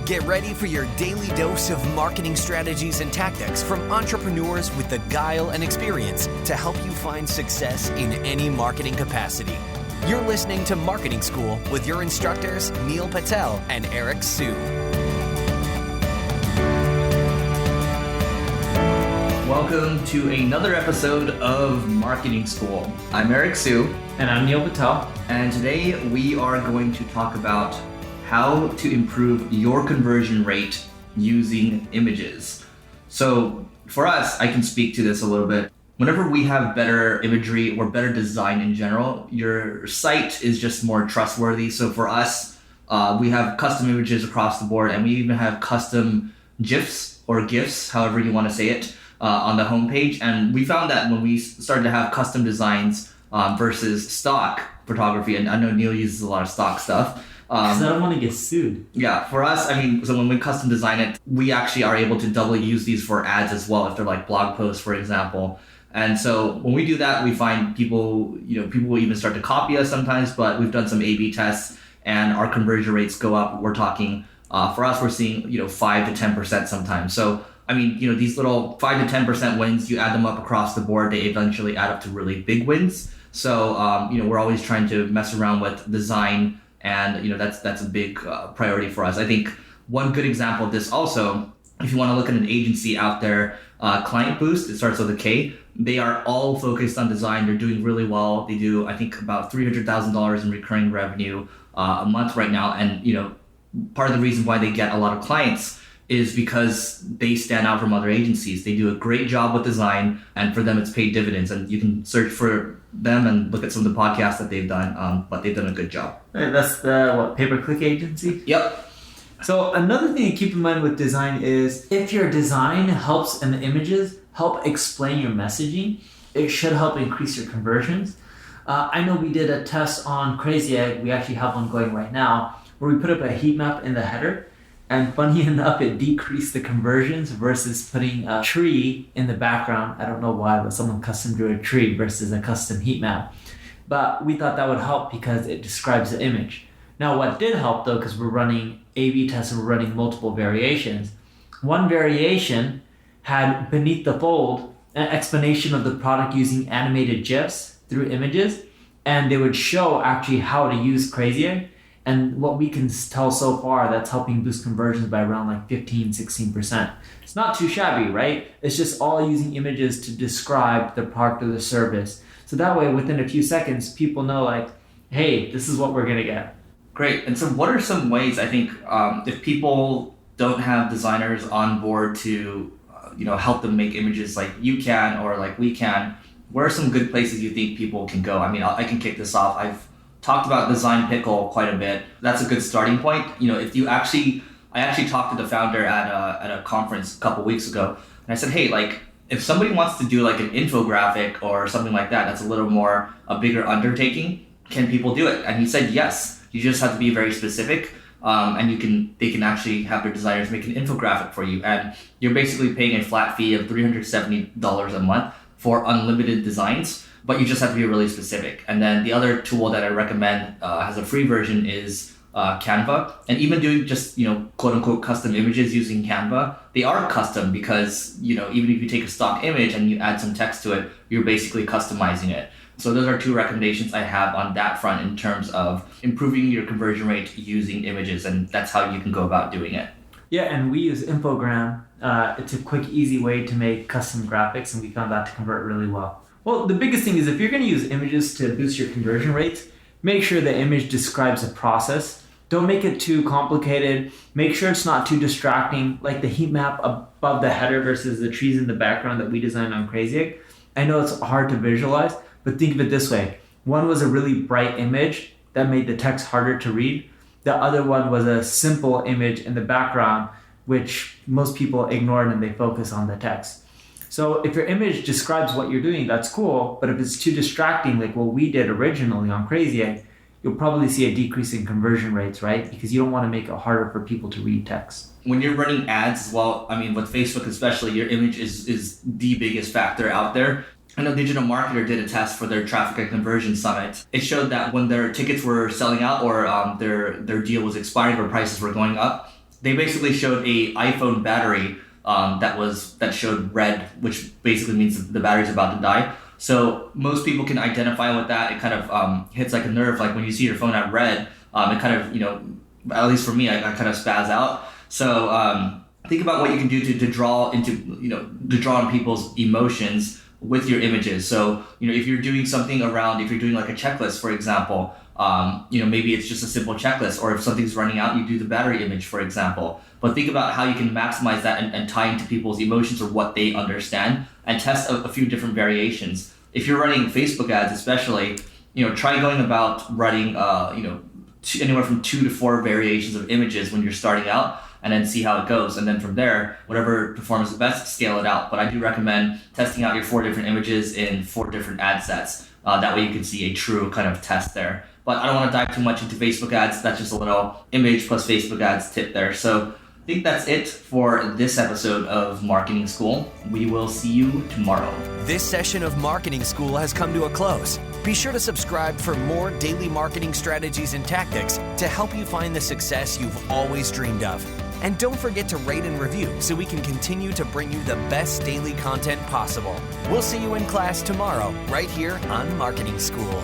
Get ready for your daily dose of marketing strategies and tactics from entrepreneurs with the guile and experience to help you find success in any marketing capacity. You're listening to Marketing School with your instructors, Neil Patel and Eric Su. Welcome to another episode of Marketing School. I'm Eric Su. And I'm Neil Patel. And today we are going to talk about how to improve your conversion rate using images. So for us, I can speak to this a little bit. Whenever we have better imagery or better design in general, your site is just more trustworthy. So for us, we have custom images across the board, and we even have custom GIFs or GIFs, however you want to say it, on the homepage. And we found that when we started to have custom designs versus stock photography, and I know Neil uses a lot of stock stuff, because I don't want to get sued. Yeah, for us, so when we custom design it, we actually are able to doubly use these for ads as well, if they're like blog posts, for example. And so when we do that, we find people will even start to copy us sometimes, but we've done some A/B tests and our conversion rates go up. We're talking, for us, we're seeing, 5 to 10% sometimes. So, these little 5 to 10% wins, you add them up across the board, they eventually add up to really big wins. So, we're always trying to mess around with design. And that's a big priority for us. I think one good example of this also, if you want to look at an agency out there, Client Boost, it starts with a K. They are all focused on design. They're doing really well. They do, I think, about $300,000 in recurring revenue a month right now. And part of the reason why they get a lot of clients is because they stand out from other agencies. They do a great job with design, and for them, it's paid dividends. And you can search for them and look at some of the podcasts that they've done, but they've done a good job. That's the pay-per-click agency? Yep. So another thing to keep in mind with design is if your design helps and the images help explain your messaging, it should help increase your conversions. I know we did a test on Crazy Egg. We actually have one going right now where we put up a heat map in the header. And funny enough, it decreased the conversions versus putting a tree in the background. I don't know why, but someone custom drew a tree versus a custom heat map. But we thought that would help because it describes the image. Now, what did help though, because we're running A/B tests and we're running multiple variations. One variation had beneath the fold an explanation of the product using animated GIFs through images. And they would show actually how to use Crazy Egg. And what we can tell so far, that's helping boost conversions by around like 15-16%. It's not too shabby, right? It's just all using images to describe the product or the service. So that way, within a few seconds, people know like, hey, this is what we're going to get. Great. And so what are some ways, I think, if people don't have designers on board to, help them make images like you can or like we can, where are some good places you think people can go? I can kick this off. I've talked about Design Pickle quite a bit. That's a good starting point. If you I actually talked to the founder at a conference a couple weeks ago, and I said, hey, if somebody wants to do like an infographic or something like that, that's a bigger undertaking. Can people do it? And he said, yes. You just have to be very specific, and they can actually have their designers make an infographic for you, and you're basically paying a flat fee of $370 a month for unlimited designs. But you just have to be really specific. And then the other tool that I recommend as a free version is Canva. And even doing just, quote unquote custom images using Canva, they are custom because, even if you take a stock image and you add some text to it, you're basically customizing it. So those are two recommendations I have on that front in terms of improving your conversion rate using images. And that's how you can go about doing it. Yeah, and we use Infogram. It's a quick, easy way to make custom graphics, and we found that to convert really well. Well, the biggest thing is if you're going to use images to boost your conversion rates, make sure the image describes a process. Don't make it too complicated. Make sure it's not too distracting, like the heat map above the header versus the trees in the background that we designed on Crazy Egg. I know it's hard to visualize, but think of it this way. One was a really bright image that made the text harder to read. The other one was a simple image in the background, which most people ignored and they focus on the text. So if your image describes what you're doing, that's cool. But if it's too distracting, like what we did originally on Crazy Egg, you'll probably see a decrease in conversion rates, right? Because you don't want to make it harder for people to read text. When you're running ads as well, with Facebook especially, your image is the biggest factor out there. I know Digital Marketer did a test for their traffic and conversion summit. It showed that when their tickets were selling out or their deal was expiring or prices were going up, they basically showed a iPhone battery that showed red, which basically means the battery's about to die. So most people can identify with that. It kind of hits like a nerve. Like when you see your phone at red, it kind of, at least for me, I kind of spaz out. So think about what you can do to draw on people's emotions with your images. So, if you're doing something if you're doing like a checklist, for example, maybe it's just a simple checklist, or if something's running out, you do the battery image, for example. But think about how you can maximize that and tie into people's emotions or what they understand, and test a few different variations. If you're running Facebook ads, especially, try going about running, anywhere from 2 to 4 variations of images when you're starting out, and then see how it goes. And then from there, whatever performs the best, scale it out. But I do recommend testing out your 4 different images in 4 different ad sets. That way you can see a true kind of test there. But I don't want to dive too much into Facebook ads. That's just a little image plus Facebook ads tip there. So I think that's it for this episode of Marketing School. We will see you tomorrow. This session of Marketing School has come to a close. Be sure to subscribe for more daily marketing strategies and tactics to help you find the success you've always dreamed of. And don't forget to rate and review so we can continue to bring you the best daily content possible. We'll see you in class tomorrow, right here on Marketing School.